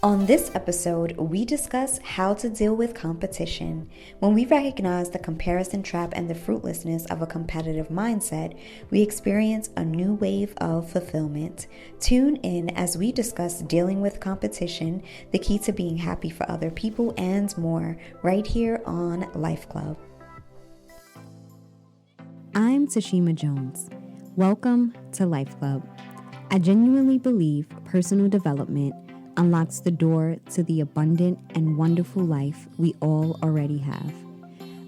On this episode, we discuss how to deal with competition. When we recognize the comparison trap and the fruitlessness of a competitive mindset, we experience a new wave of fulfillment. Tune in as we discuss dealing with competition, the key to being happy for other people, and more, right here on LifeClub. I'm Tashima Jones. Welcome to LifeClub. I genuinely believe personal development unlocks the door to the abundant and wonderful life we all already have.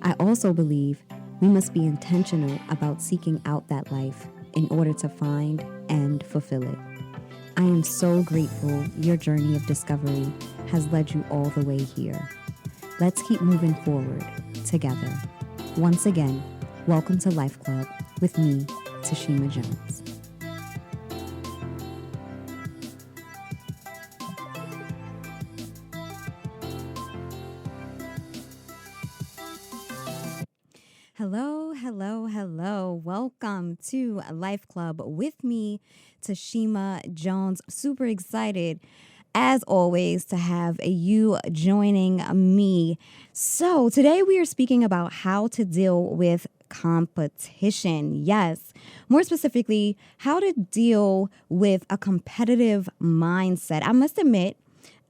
I also believe we must be intentional about seeking out that life in order to find and fulfill it. I am so grateful your journey of discovery has led you all the way here. Let's keep moving forward together. Once again, welcome to Life Club with me, Tashima Jones. Hello. Welcome to Life Club with me, Tashima Jones. Super excited, as always, to have you joining me. So today we are speaking about how to deal with competition. Yes, more specifically, how to deal with a competitive mindset. I must admit,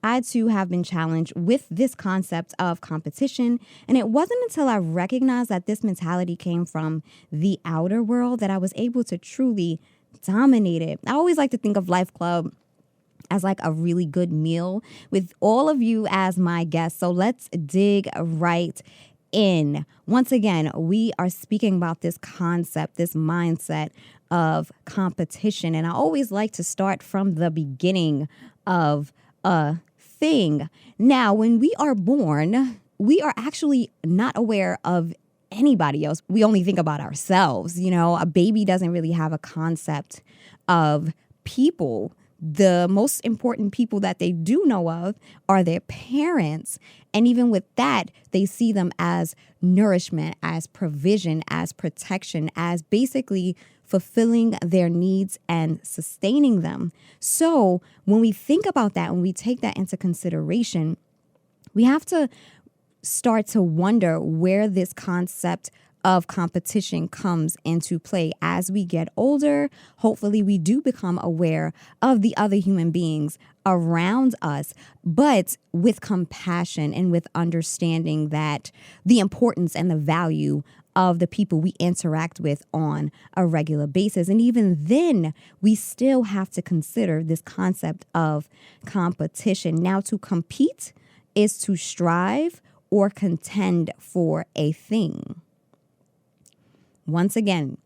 I too have been challenged with this concept of competition, and it wasn't until I recognized that this mentality came from the outer world that I was able to truly dominate it. I always like to think of Life Club as like a really good meal with all of you as my guests. So let's dig right in. Once again, we are speaking about this concept, this mindset of competition, and I always like to start from the beginning of a thing. Now, when we are born, we are actually not aware of anybody else. We only think about ourselves. You know, a baby doesn't really have a concept of people. The most important people that they do know of are their parents. And even with that, they see them as nourishment, as provision, as protection, as basically fulfilling their needs and sustaining them. So when we think about that, when we take that into consideration, we have to start to wonder where this concept of competition comes into play. As we get older, hopefully we do become aware of the other human beings around us, but with compassion and with understanding that the importance and the value of the people we interact with on a regular basis. And even then, we still have to consider this concept of competition. Now, to compete is to strive or contend for a thing. Once again,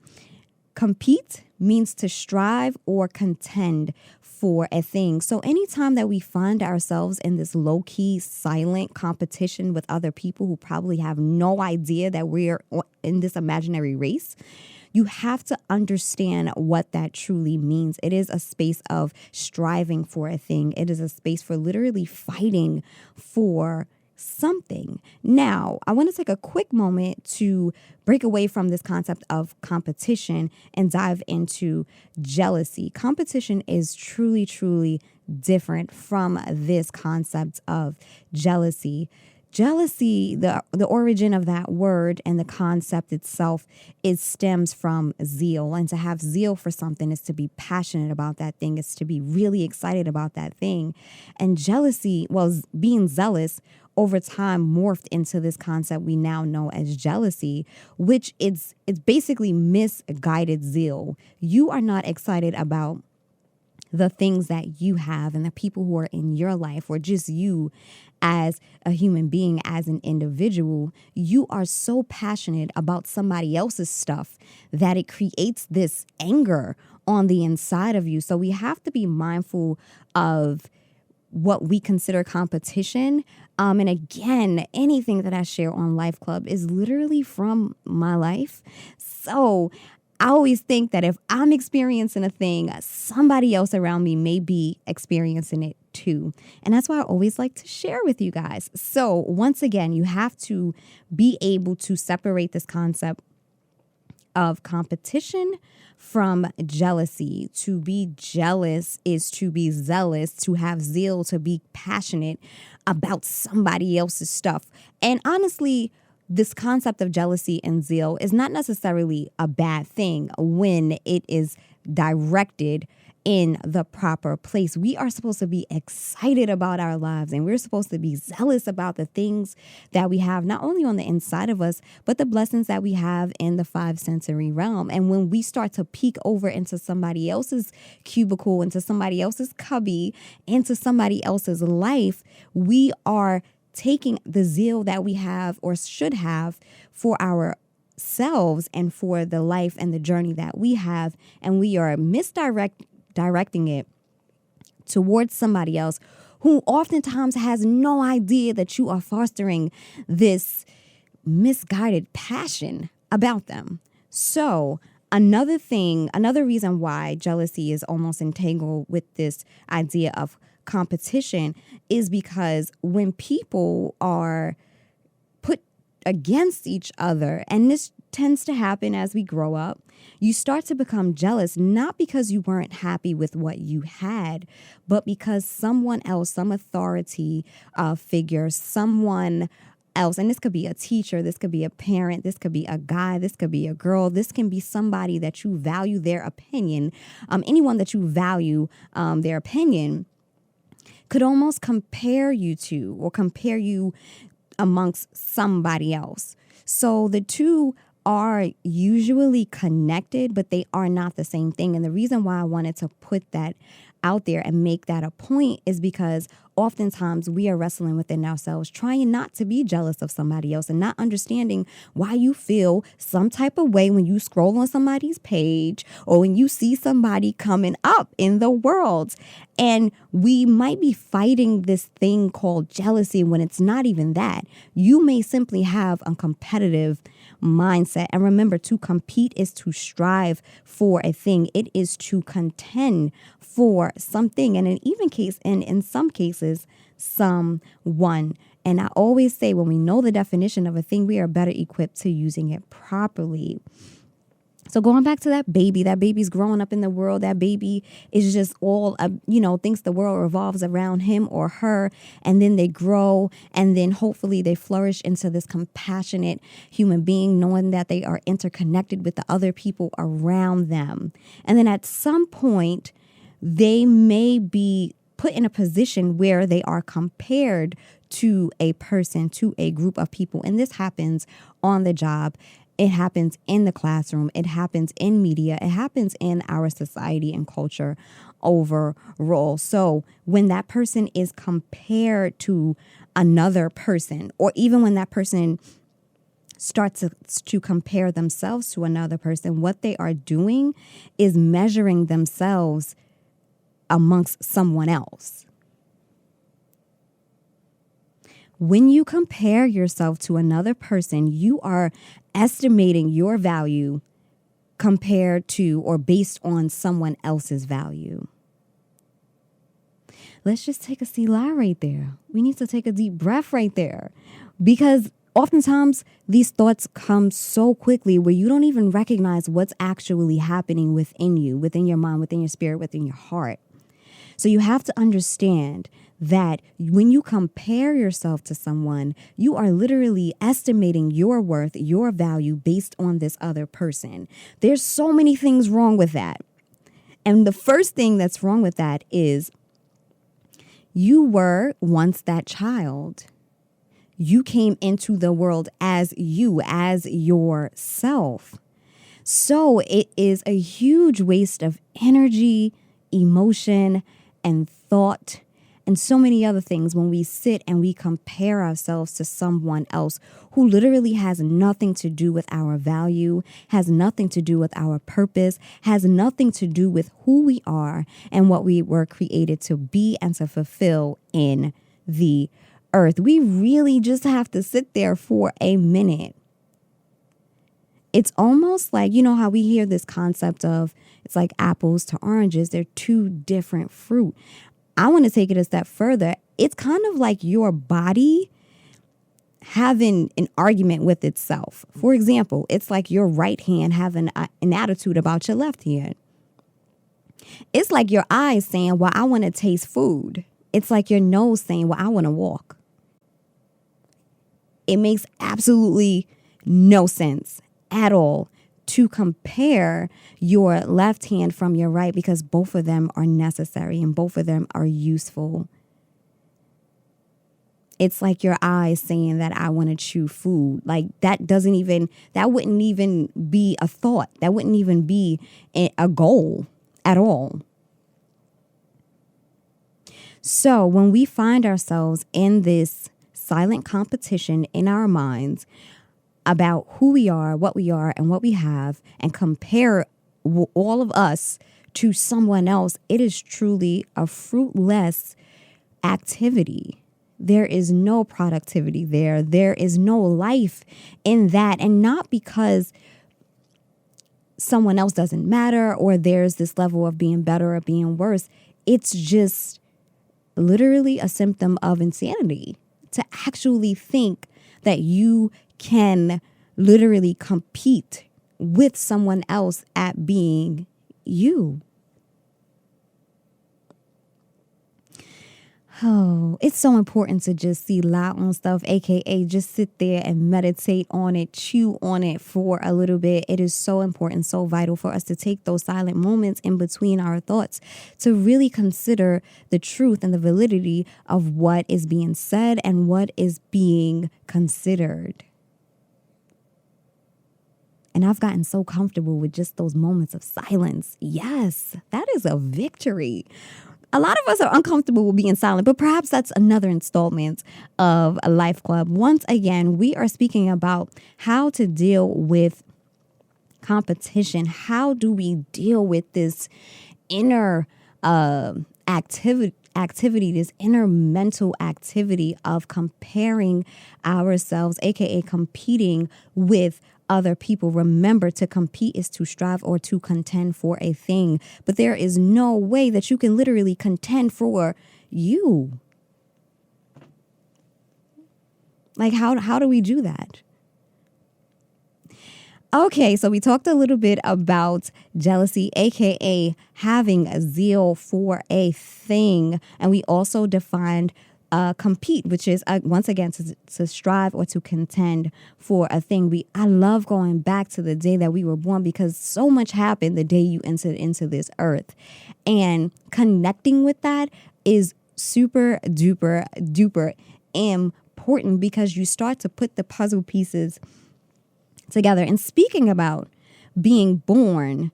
compete means to strive or contend for a thing. So anytime that we find ourselves in this low-key, silent competition with other people who probably have no idea that we're in this imaginary race, you have to understand what that truly means. It is a space of striving for a thing. It is a space for literally fighting for something. Now, I want to take a quick moment to break away from this concept of competition and dive into jealousy. Competition is truly, truly different from this concept of jealousy. Jealousy, the origin of that word and the concept itself, stems from zeal. And to have zeal for something is to be passionate about that thing, is to be really excited about that thing. And jealousy, well, being zealous, over time morphed into this concept we now know as jealousy, which it's basically misguided zeal. You are not excited about the things that you have and the people who are in your life, or just you as a human being, as an individual. You are so passionate about somebody else's stuff that it creates this anger on the inside of you. So we have to be mindful of what we consider competition. And again, anything that I share on Life Club is literally from my life. So I always think that if I'm experiencing a thing, somebody else around me may be experiencing it too. And that's why I always like to share with you guys. So once again, you have to be able to separate this concept of competition from jealousy. To be jealous is to be zealous, to have zeal, to be passionate about somebody else's stuff. And honestly, this concept of jealousy and zeal is not necessarily a bad thing when it is directed in the proper place. We are supposed to be excited about our lives, and we're supposed to be zealous about the things that we have, not only on the inside of us, but the blessings that we have in the five sensory realm. And when we start to peek over into somebody else's cubicle, into somebody else's cubby, into somebody else's life, we are taking the zeal that we have or should have for ourselves and for the life and the journey that we have, and we are directing it towards somebody else who oftentimes has no idea that you are fostering this misguided passion about them. So another reason why jealousy is almost entangled with this idea of competition is because when people are put against each other, and this tends to happen as we grow up, you start to become jealous, not because you weren't happy with what you had, but because someone else, some authority figure, someone else, and this could be a teacher, this could be a parent, this could be a guy, this could be a girl, this can be somebody that you value their opinion, anyone that you value their opinion, could almost compare you to or compare you amongst somebody else. So the two are usually connected, but they are not the same thing. And the reason why I wanted to put that out there and make that a point is because oftentimes we are wrestling within ourselves, trying not to be jealous of somebody else and not understanding why you feel some type of way when you scroll on somebody's page or when you see somebody coming up in the world. And we might be fighting this thing called jealousy when it's not even that. You may simply have a competitive mindset. And remember, to compete is to strive for a thing. It is to contend for something. And in some cases, someone. And I always say, when we know the definition of a thing, we are better equipped to using it properly. So going back to that baby's growing up in the world. That baby is just all, thinks the world revolves around him or her. And then they grow, and then hopefully they flourish into this compassionate human being, knowing that they are interconnected with the other people around them. And then at some point, they may be put in a position where they are compared to a person, to a group of people. And this happens on the job. It happens in the classroom. It happens in media. It happens in our society and culture overall. So when that person is compared to another person, or even when that person starts to compare themselves to another person, what they are doing is measuring themselves amongst someone else. When you compare yourself to another person, you are estimating your value compared to or based on someone else's value. Let's just take a Selah right there. We need to take a deep breath right there, because oftentimes these thoughts come so quickly where you don't even recognize what's actually happening within you, within your mind, within your spirit, within your heart. So you have to understand that when you compare yourself to someone, you are literally estimating your worth, your value based on this other person. There's so many things wrong with that. And the first thing that's wrong with that is you were once that child. You came into the world as you, as yourself. So it is a huge waste of energy, emotion, and thought, and so many other things when we sit and we compare ourselves to someone else who literally has nothing to do with our value, has nothing to do with our purpose, has nothing to do with who we are and what we were created to be and to fulfill in the earth. We really just have to sit there for a minute. It's almost like, how we hear this concept of it's like apples to oranges. They're two different fruit. I want to take it a step further. It's kind of like your body having an argument with itself. For example, it's like your right hand having an attitude about your left hand. It's like your eyes saying, well, I want to taste food. It's like your nose saying, well, I want to walk. It makes absolutely no sense at all to compare your left hand from your right, because both of them are necessary and both of them are useful. It's like your eyes saying that I want to chew food. Like that wouldn't even be a thought. That wouldn't even be a goal at all. So when we find ourselves in this silent competition in our minds about who we are, and what we have, and compare all of us to someone else, it is truly a fruitless activity. There is no productivity there. There is no life in that. And not because someone else doesn't matter or there's this level of being better or being worse. It's just literally a symptom of insanity to actually think that you can literally compete with someone else at being you. Oh, it's so important to just see light on stuff, aka just sit there and meditate on it, chew on it for a little bit. It is so important, so vital for us to take those silent moments in between our thoughts to really consider the truth and the validity of what is being said and what is being considered. And I've gotten so comfortable with just those moments of silence. Yes, that is a victory. A lot of us are uncomfortable with being silent, but perhaps that's another installment of a Life Club. Once again, we are speaking about how to deal with competition. How do we deal with this inner activity, this inner mental activity of comparing ourselves, aka competing with other people. Remember, to compete is to strive or to contend for a thing. But there is no way that you can literally contend for you. Like, how do we do that? Okay, so we talked a little bit about jealousy, aka having a zeal for a thing. And we also defined compete, which is once again to strive or to contend for a thing. I love going back to the day that we were born, because so much happened the day you entered into this earth, and connecting with that is super duper important, because you start to put the puzzle pieces together. And speaking about being born,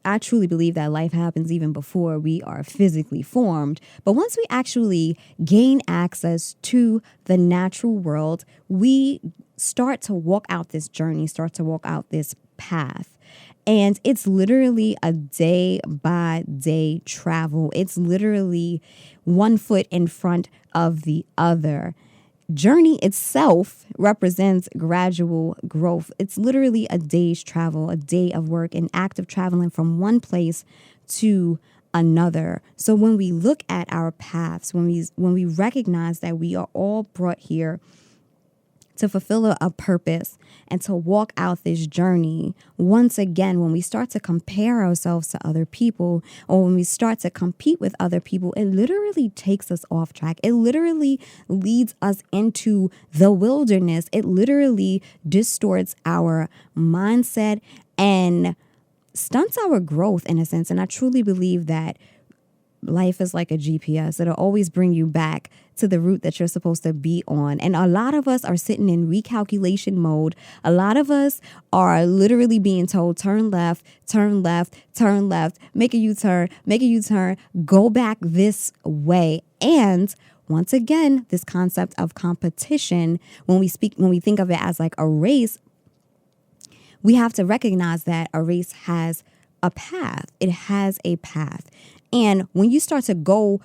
I truly believe that life happens even before we are physically formed. But once we actually gain access to the natural world, we start to walk out this journey, start to walk out this path. And it's literally a day by day travel. It's literally one foot in front of the other. Journey itself represents gradual growth. It's literally a day's travel, a day of work, an act of traveling from one place to another. So when we look at our paths, when we recognize that we are all brought here to fulfill a purpose and to walk out this journey, once again, when we start to compare ourselves to other people, or when we start to compete with other people, it literally takes us off track. It literally leads us into the wilderness. It literally distorts our mindset and stunts our growth in a sense. And I truly believe that life is like a GPS. It'll always bring you back to the route that you're supposed to be on. And a lot of us are sitting in recalculation mode. A lot of us are literally being told, turn left, make a U-turn, go back this way. And once again, this concept of competition, when we think of it as like a race, we have to recognize that a race has a path. It has a path. And when you start to go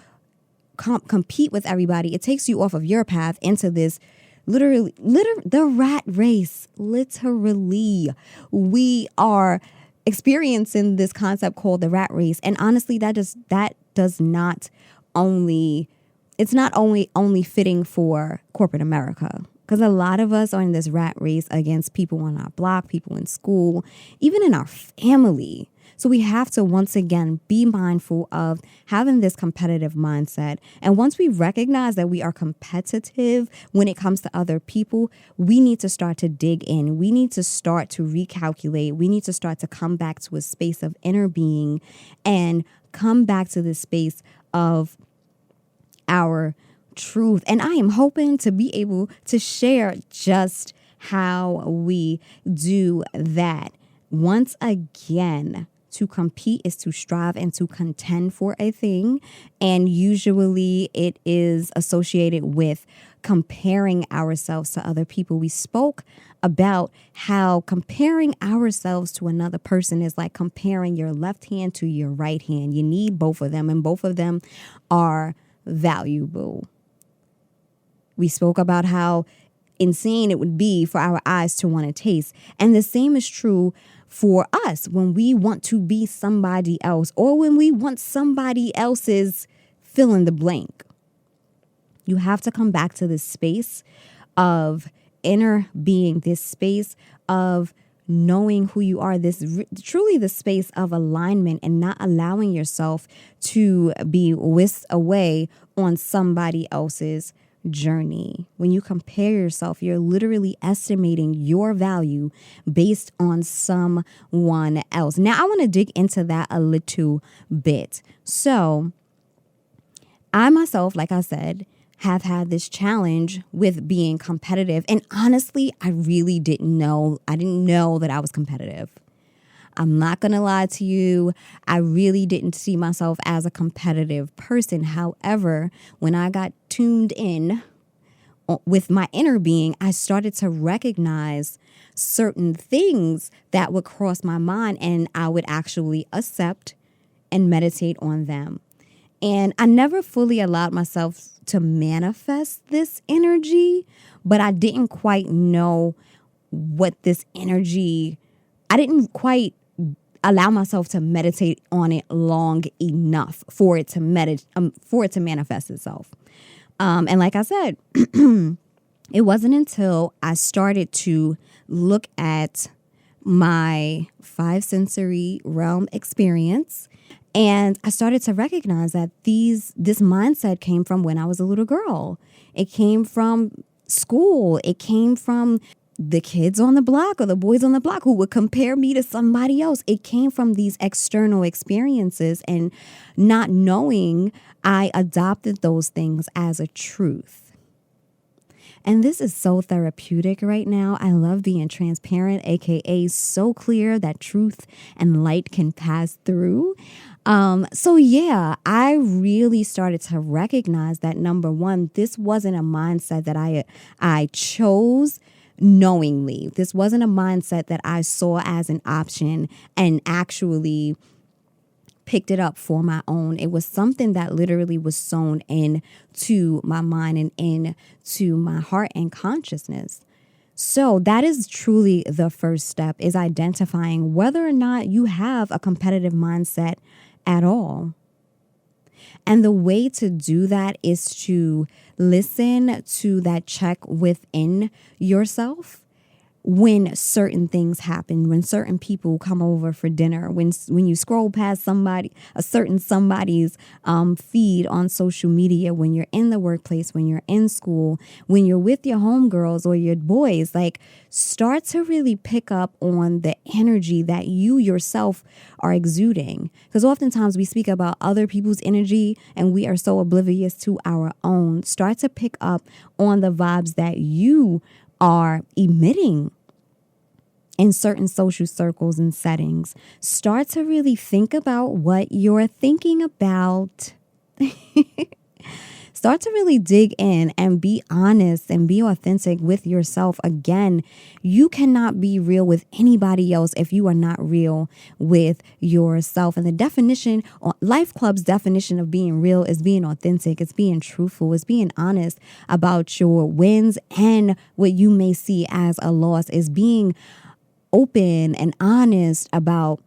compete with everybody, it takes you off of your path into this the rat race. Literally, we are experiencing this concept called the rat race. And honestly, that does not only it's not only fitting for corporate America, because a lot of us are in this rat race against people on our block, people in school, even in our family. So we have to once again be mindful of having this competitive mindset. And once we recognize that we are competitive when it comes to other people, we need to start to dig in. We need to start to recalculate. We need to start to come back to a space of inner being and come back to this space of our truth. And I am hoping to be able to share just how we do that. Once again, to compete is to strive and to contend for a thing. And usually it is associated with comparing ourselves to other people. We spoke about how comparing ourselves to another person is like comparing your left hand to your right hand. You need both of them, and both of them are valuable. We spoke about how insane it would be for our eyes to want to taste. And the same is true for us when we want to be somebody else, or when we want somebody else's fill in the blank. You have to come back to this space of inner being, this space of knowing who you are, truly the space of alignment, and not allowing yourself to be whisked away on somebody else's journey. When you compare yourself, you're literally estimating your value based on someone else. Now, I want to dig into that a little bit. So, I myself, like I said, have had this challenge with being competitive. And honestly, I really didn't know. I didn't know that I was competitive. I'm not going to lie to you. I really didn't see myself as a competitive person. However, when I got tuned in with my inner being, I started to recognize certain things that would cross my mind, and I would actually accept and meditate on them. And I never fully allowed myself to manifest this energy, but I didn't quite know what this energy, I didn't quite allow myself to meditate on it long enough for it to manifest itself. And like I said, it wasn't until I started to look at my 5 sensory realm experience, and I started to recognize that this mindset came from when I was a little girl. It came from school. It came from the kids on the block or the boys on the block who would compare me to somebody else. It came from these external experiences, and not knowing, I adopted those things as a truth. And this is so therapeutic right now. I love being transparent, aka so clear that truth and light can pass through. So yeah, I really started to recognize that, number one, this wasn't a mindset that I chose knowingly. This wasn't a mindset that I saw as an option and actually picked it up for my own. It was something that literally was sown into my mind and into my heart and consciousness. So that is truly the first step, is identifying whether or not you have a competitive mindset at all. And the way to do that is to listen to that check within yourself when certain things happen, when certain people come over for dinner, when you scroll past a certain somebody's feed on social media, when you're in the workplace, when you're in school, when you're with your homegirls or your boys, like, start to really pick up on the energy that you yourself are exuding. Because oftentimes we speak about other people's energy and we are so oblivious to our own. Start to pick up on the vibes that you are emitting in certain social circles and settings. Start to really think about what you're thinking about. Start to really dig in and be honest and be authentic with yourself. Again, you cannot be real with anybody else if you are not real with yourself. And the definition, LifeClub's definition of being real, is being authentic. It's being truthful. It's being honest about your wins and what you may see as a loss. Is being open and honest about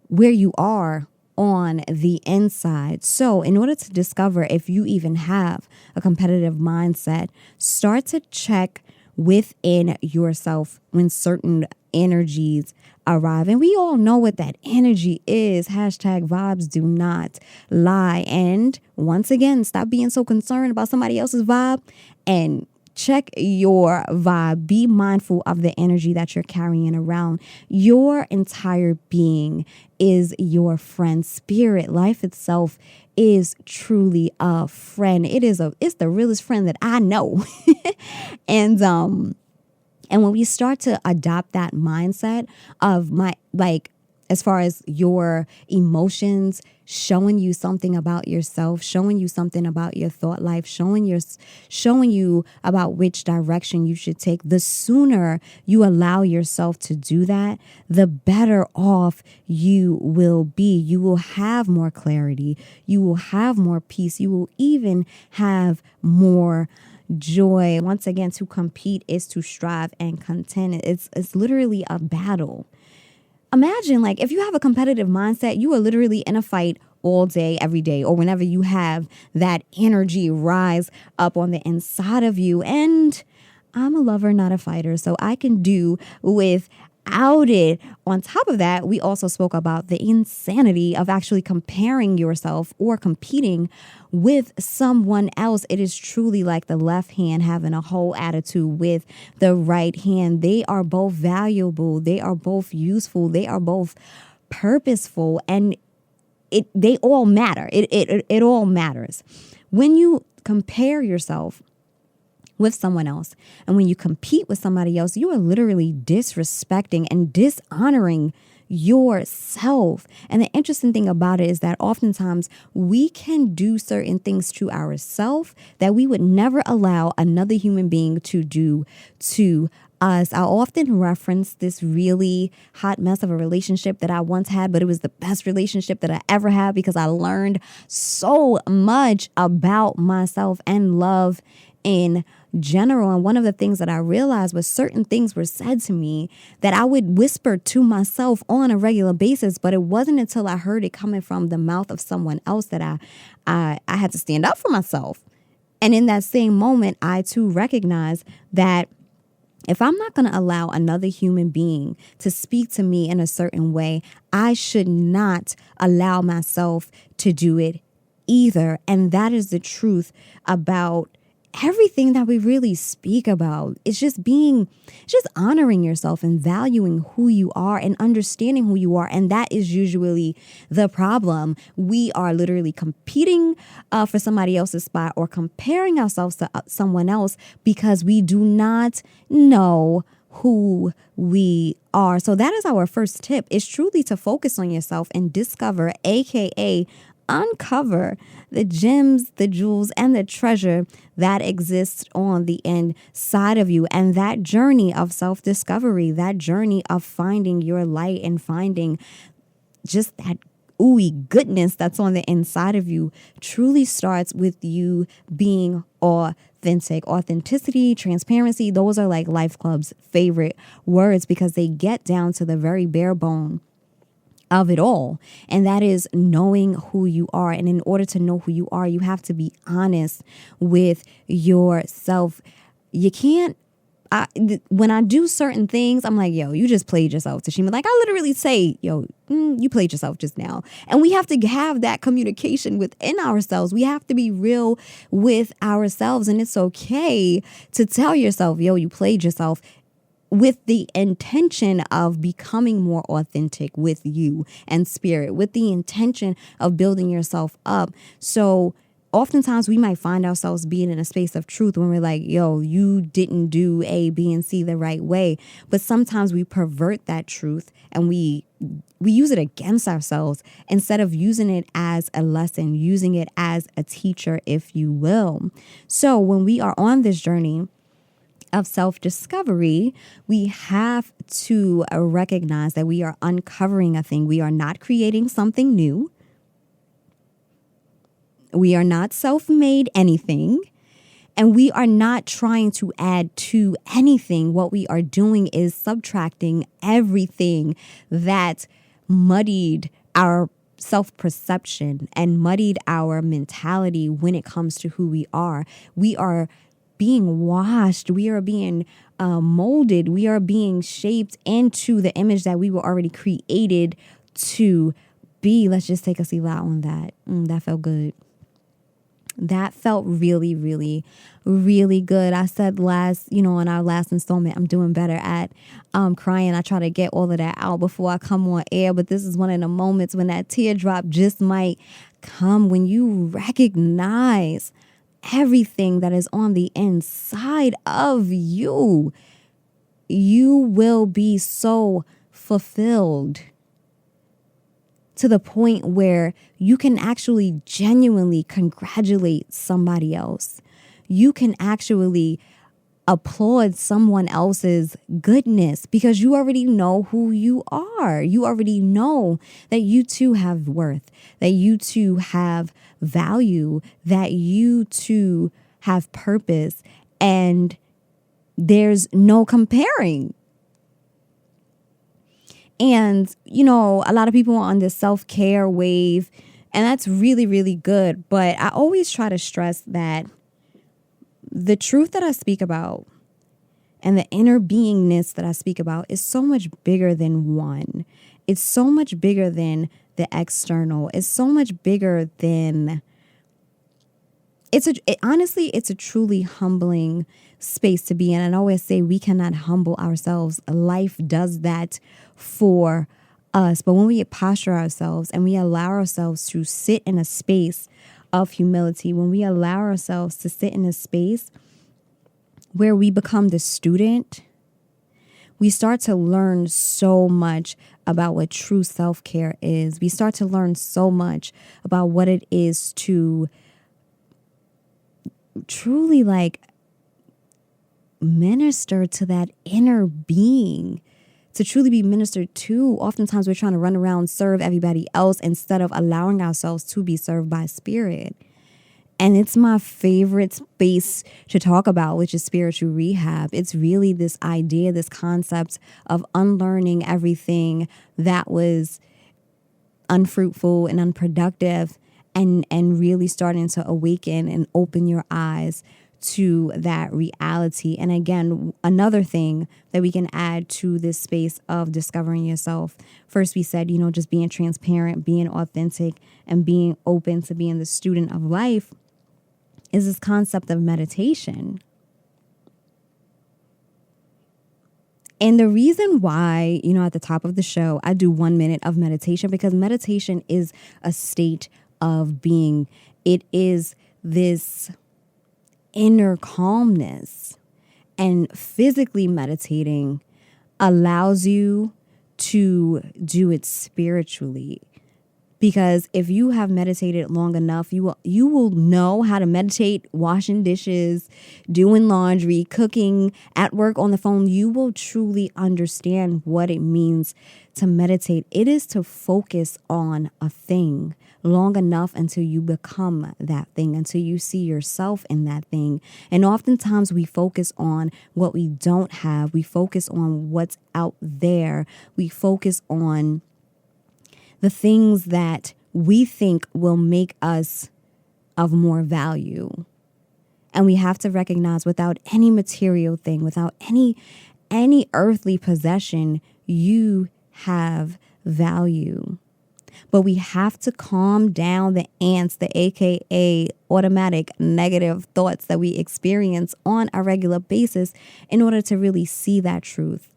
where you are on the inside. So in order to discover if you even have a competitive mindset, start to check within yourself when certain energies arrive. And we all know what that energy is. Hashtag vibes do not lie. And once again, stop being so concerned about somebody else's vibe and check your vibe. Be mindful of the energy that you're carrying around. Your entire being is your friend. Spirit, life itself is truly a friend. It's the realest friend that I know. And when we start to adopt that mindset of as far as your emotions showing you something about yourself, showing you something about your thought life, showing you about which direction you should take, the sooner you allow yourself to do that, the better off you will be. You will have more clarity. You will have more peace. You will even have more joy. Once again, to compete is to strive and contend. It's literally a battle. Imagine, like, if you have a competitive mindset, you are literally in a fight all day, every day, or whenever you have that energy rise up on the inside of you. And I'm a lover, not a fighter, so I can do without it. On top of that, we also spoke about the insanity of actually comparing yourself or competing with someone else. It is truly like the left hand having a whole attitude with the right hand. They are both valuable. They are both useful. They are both purposeful, and they all matter. It all matters. When you compare yourself with someone else, and when you compete with somebody else, you are literally disrespecting and dishonoring yourself. And the interesting thing about it is that oftentimes we can do certain things to ourselves that we would never allow another human being to do to us. I often reference this really hot mess of a relationship that I once had, but it was the best relationship that I ever had because I learned so much about myself and love in general. And one of the things that I realized was certain things were said to me that I would whisper to myself on a regular basis, but it wasn't until I heard it coming from the mouth of someone else that I had to stand up for myself. And in that same moment, I too recognized that if I'm not going to allow another human being to speak to me in a certain way, I should not allow myself to do it either. And that is the truth about everything that we really speak about. It's just honoring yourself and valuing who you are and understanding who you are. And that is usually the problem. We are literally competing for somebody else's spot or comparing ourselves to someone else because we do not know who we are. So that is our first tip, is truly to focus on yourself and discover, aka uncover, the gems, the jewels, and the treasure that exists on the inside of you. And that journey of self-discovery, that journey of finding your light and finding just that ooey goodness that's on the inside of you, truly starts with you being authentic. Authenticity, transparency, those are like LifeClub's favorite words because they get down to the very bare bone of it all. And that is knowing who you are. And in order to know who you are, you have to be honest with yourself. You can't, when I do certain things, I'm like, yo, you just played yourself. Tashima, like, I literally say, yo, you played yourself just now. And we have to have that communication within ourselves. We have to be real with ourselves. And it's okay to tell yourself, yo, you played yourself, with the intention of becoming more authentic with you and spirit, with the intention of building yourself up. So oftentimes we might find ourselves being in a space of truth when we're like, yo, you didn't do A, B, and C the right way. But sometimes we pervert that truth and we use it against ourselves instead of using it as a lesson, using it as a teacher, if you will. So when we are on this journey of self-discovery, we have to recognize that we are uncovering a thing. We are not creating something new. We are not self-made anything. And we are not trying to add to anything. What we are doing is subtracting everything that muddied our self-perception and muddied our mentality when it comes to who we are. We are being washed. We are being molded. We are being shaped into the image that we were already created to be. Let's just take a selah on that. That felt good. That felt really, really, really good. I said in our last installment, I'm doing better at crying. I try to get all of that out before I come on air, but this is one of the moments when that teardrop just might come, when you recognize everything that is on the inside of you. You will be so fulfilled to the point where you can actually genuinely congratulate somebody else. You can actually applaud someone else's goodness because you already know who you are. You already know that you too have worth, that you too have value, that you too have purpose, and there's no comparing. And, a lot of people are on this self-care wave, and that's really, really good. But I always try to stress that the truth that I speak about and the inner beingness that I speak about is so much bigger than one. It's so much bigger than the external. It's so much bigger than... Honestly, it's a truly humbling space to be in. And I always say we cannot humble ourselves. Life does that for us. But when we posture ourselves and we allow ourselves to sit in a space of humility, when we allow ourselves to sit in a space where we become the student, we start to learn so much about what true self-care is. We start to learn so much about what it is to truly minister to that inner being, to truly be ministered to. Oftentimes we're trying to run around, serve everybody else instead of allowing ourselves to be served by spirit. And it's my favorite space to talk about, which is spiritual rehab. It's really this idea, this concept of unlearning everything that was unfruitful and unproductive, and really starting to awaken and open your eyes to that reality. And again, another thing that we can add to this space of discovering yourself. First, we said, just being transparent, being authentic, and being open to being the student of life is this concept of meditation. And the reason why, at the top of the show, I do 1 minute of meditation, because meditation is a state of being. It is this inner calmness, and physically meditating allows you to do it spiritually. Because if you have meditated long enough, you will know how to meditate, washing dishes, doing laundry, cooking, at work, on the phone. You will truly understand what it means to meditate. It is to focus on a thing long enough until you become that thing, until you see yourself in that thing. And oftentimes we focus on what we don't have. We focus on what's out there. We focus on the things that we think will make us of more value. And we have to recognize, without any material thing, without any earthly possession, you have value. But we have to calm down the ants, the AKA automatic negative thoughts that we experience on a regular basis in order to really see that truth.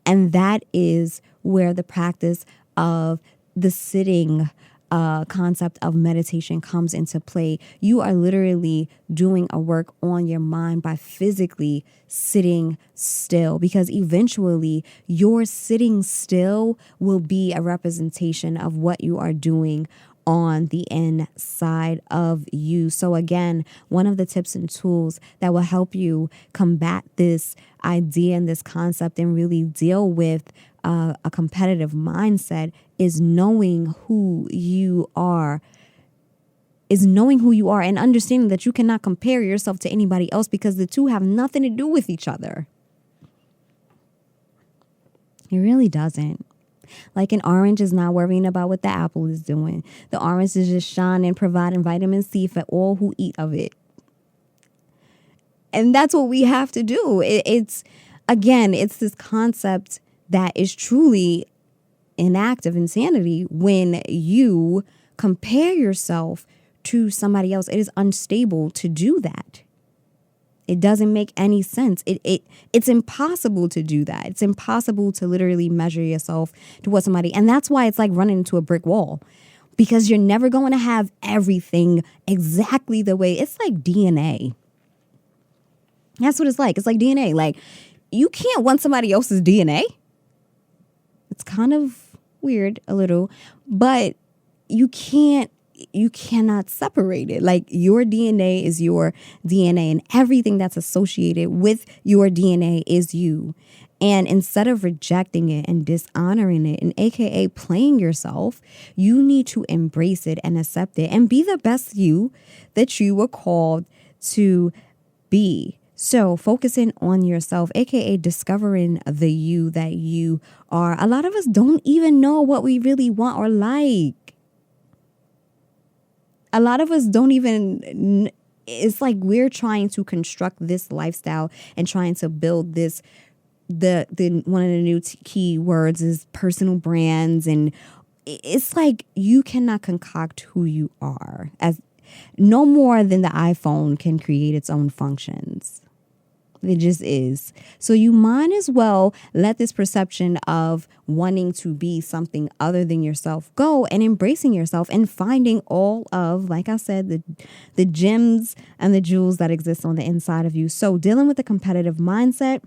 And that is where the practice of the sitting concept of meditation comes into play. You are literally doing a work on your mind by physically sitting still, because eventually your sitting still will be a representation of what you are doing on the inside of you. So again, one of the tips and tools that will help you combat this idea and this concept and really deal with a competitive mindset is knowing who you are. And understanding that you cannot compare yourself to anybody else, because the two have nothing to do with each other. It really doesn't. Like an orange is not worrying about what the apple is doing. The orange is just shining, providing vitamin C for all who eat of it. And that's what we have to do. It's this concept that is truly an act of insanity when you compare yourself to somebody else. It is unstable to do that. It doesn't make any sense. It's impossible to do that. It's impossible to literally measure yourself to what somebody, and that's why it's like running into a brick wall, because you're never going to have everything exactly the way. It's like DNA. That's what it's like. It's like DNA. Like, you can't want somebody else's DNA. It's kind of weird a little, but you cannot separate it. Like, your DNA is your DNA, and everything that's associated with your DNA is you. And instead of rejecting it and dishonoring it, and AKA playing yourself, you need to embrace it and accept it and be the best you that you were called to be. So focusing on yourself, AKA discovering the you that you are. A lot of us don't even know what we really want or like. A lot of us don't even, it's like we're trying to construct this lifestyle and trying to build this. The one of the new key words is personal brands. And it's like you cannot concoct who you are, as no more than the iPhone can create its own functions. It just is. So you might as well let this perception of wanting to be something other than yourself go, and embracing yourself and finding all of, like I said, the gems and the jewels that exist on the inside of you. So dealing with the competitive mindset,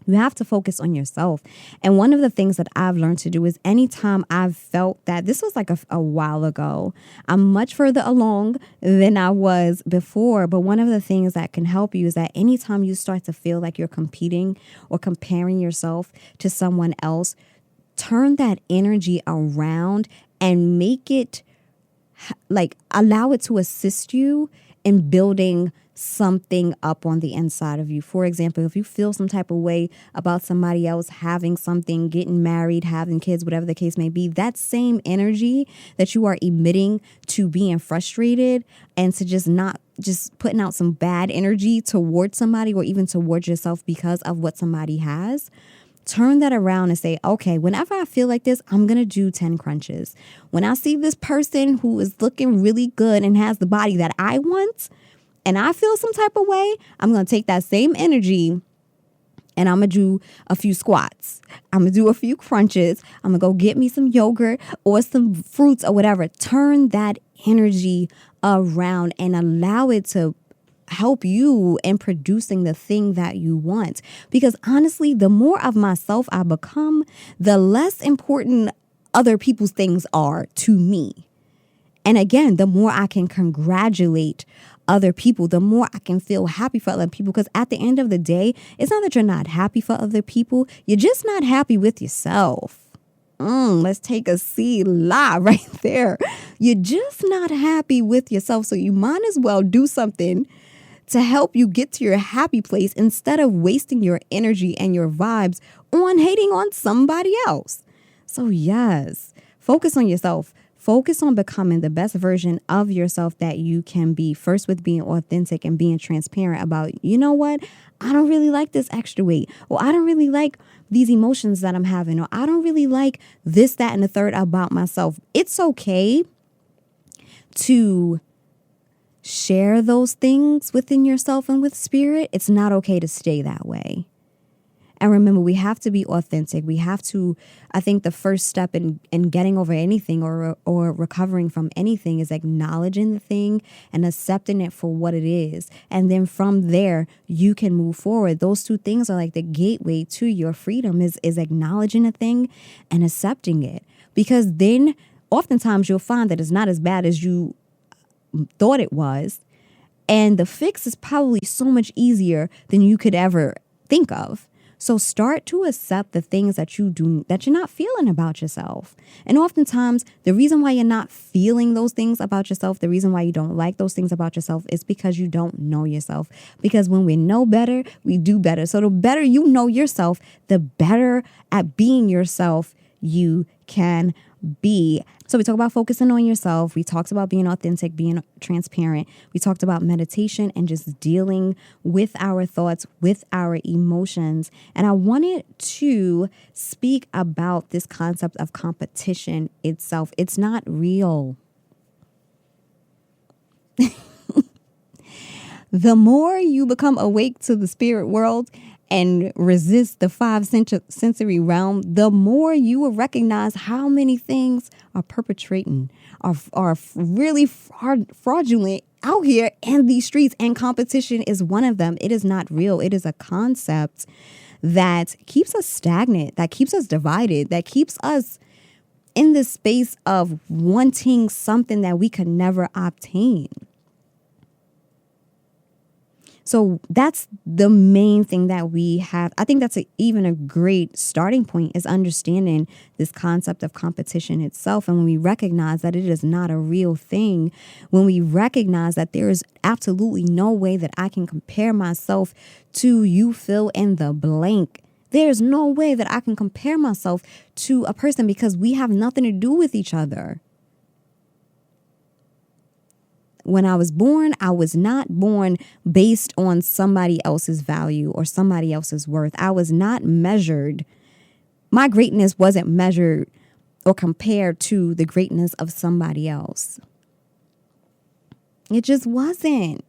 you have to focus on yourself. And one of the things that I've learned to do is anytime I've felt that, this was like a while ago, I'm much further along than I was before. But one of the things that can help you is that anytime you start to feel like you're competing or comparing yourself to someone else, turn that energy around and make it, like, allow it to assist you in building something up on the inside of you. For example, if you feel some type of way about somebody else having something, getting married, having kids, whatever the case may be, that same energy that you are emitting to being frustrated and to just putting out some bad energy towards somebody or even towards yourself because of what somebody has, turn that around and say, okay, whenever I feel like this, I'm going to do 10 crunches. When I see this person who is looking really good and has the body that I want, and I feel some type of way, I'm going to take that same energy and I'm going to do a few squats. I'm going to do a few crunches. I'm going to go get me some yogurt or some fruits or whatever. Turn that energy around and allow it to help you in producing the thing that you want. Because honestly, the more of myself I become, the less important other people's things are to me. And again, the more I can congratulate other people, the more I can feel happy for other people. Because at the end of the day, it's not that you're not happy for other people. You're just not happy with yourself. Let's take a C-la right there. You're just not happy with yourself. So you might as well do something to help you get to your happy place instead of wasting your energy and your vibes on hating on somebody else. So yes, focus on yourself. Focus on becoming the best version of yourself that you can be. First, with being authentic and being transparent about, you know what? I don't really like this extra weight, or I don't really like these emotions that I'm having, or I don't really like this, that, and the third about myself. It's okay to share those things within yourself and with spirit. It's not okay to stay that way. And remember, we have to be authentic. We have to, I think the first step in getting over anything or recovering from anything is acknowledging the thing and accepting it for what it is. And then from there, you can move forward. Those two things are like the gateway to your freedom is acknowledging a thing and accepting it. Because then oftentimes you'll find that it's not as bad as you thought it was. And the fix is probably so much easier than you could ever think of. So start to accept the things that you do, that you're not feeling about yourself. And oftentimes, the reason why you're not feeling those things about yourself, the reason why you don't like those things about yourself is because you don't know yourself. Because when we know better, we do better. So the better you know yourself, the better at being yourself you can be. So we talk about focusing on yourself. We talked about being authentic, being transparent. We talked about meditation and just dealing with our thoughts, with our emotions. And I wanted to speak about this concept of competition itself. It's not real. The more you become awake to the spirit world and resist the five sensory realm, the more you will recognize how many things are perpetrating, are really fraudulent out here in these streets. And competition is one of them. It is not real. It is a concept that keeps us stagnant, that keeps us divided, that keeps us in this space of wanting something that we could never obtain. So that's the main thing that we have. I think that's even a great starting point, is understanding this concept of competition itself. And when we recognize that it is not a real thing, when we recognize that there is absolutely no way that I can compare myself to you fill in the blank. There's no way that I can compare myself to a person because we have nothing to do with each other. When I was not born based on somebody else's value or somebody else's worth. I was not measured. My greatness wasn't measured or compared to the greatness of somebody else. It just wasn't.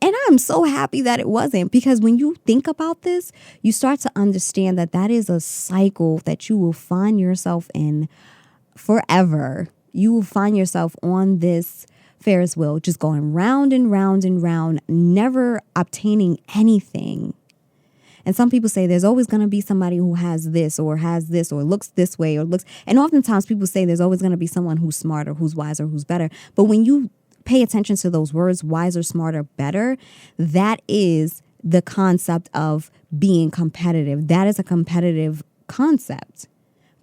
And I'm so happy that it wasn't, because when you think about this, you start to understand that that is a cycle that you will find yourself in forever. You will find yourself on this Ferris wheel, just going round and round and round, never obtaining anything. And some people say there's always going to be somebody who has this or looks this way or looks. And oftentimes people say there's always going to be someone who's smarter, who's wiser, who's better. But when you pay attention to those words, wiser, smarter, better, that is the concept of being competitive. That is a competitive concept.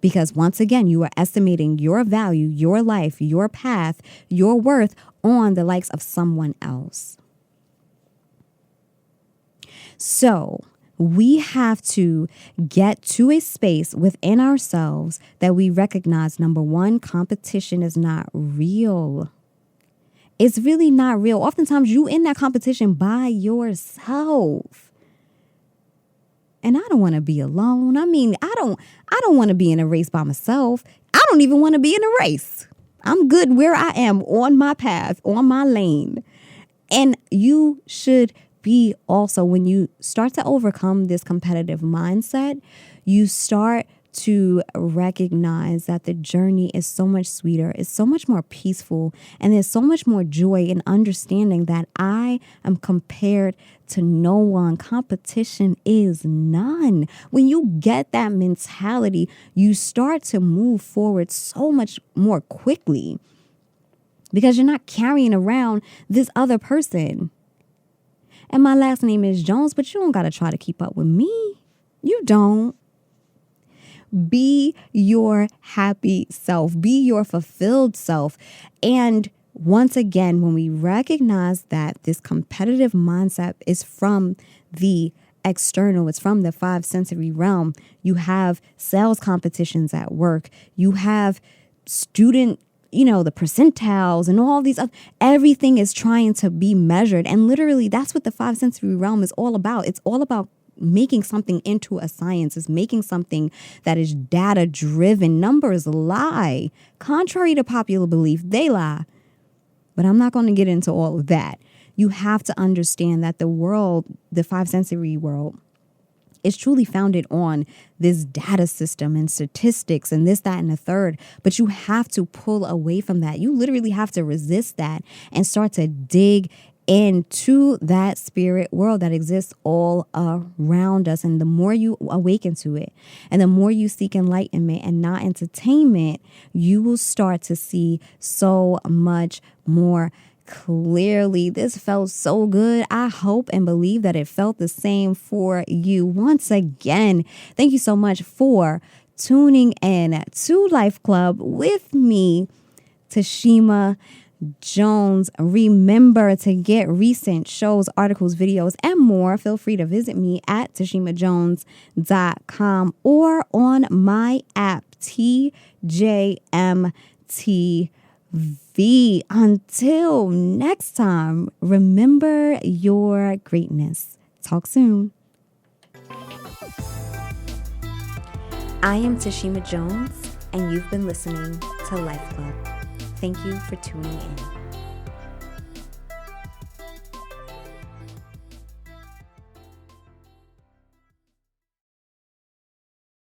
Because once again, you are estimating your value, your life, your path, your worth on the likes of someone else. So we have to get to a space within ourselves that we recognize, number one, competition is not real. It's really not real. Oftentimes you in that competition by yourself. And I don't want to be alone. I mean, I don't want to be in a race by myself. I don't even want to be in a race. I'm good where I am, on my path, on my lane. And you should be also. When you start to overcome this competitive mindset, you start to recognize that the journey is so much sweeter, it's so much more peaceful, and there's so much more joy in understanding that I am compared to no one. Competition is none. When you get that mentality, you start to move forward so much more quickly because you're not carrying around this other person. And my last name is Jones, but you don't got to try to keep up with me. You don't. Be your happy self. Be your fulfilled self. And once again, when we recognize that this competitive mindset is from the external, it's from the five sensory realm. You have sales competitions at work. You have student, the percentiles and all these other, everything is trying to be measured. And literally that's what the five sensory realm is all about. It's all about making something into a science, is making something that is data driven. Numbers lie. Contrary to popular belief, they lie. But I'm not going to get into all of that. You have to understand that the world, the five sensory world, is truly founded on this data system and statistics and this, that, and the third. But you have to pull away from that. You literally have to resist that and start to dig into that spirit world that exists all around us. And the more you awaken to it and the more you seek enlightenment and not entertainment, you will start to see so much more clearly. This felt so good. I hope and believe that it felt the same for you. Once again, thank you so much for tuning in to Life Club with me, Tashima Jones. Remember to get recent shows, articles, videos, and more. Feel free to visit me at tashimajones.com or on my app, TJMTV. Until next time, remember your greatness. Talk soon. I am Tashima Jones, and you've been listening to Life Club. Thank you for tuning in.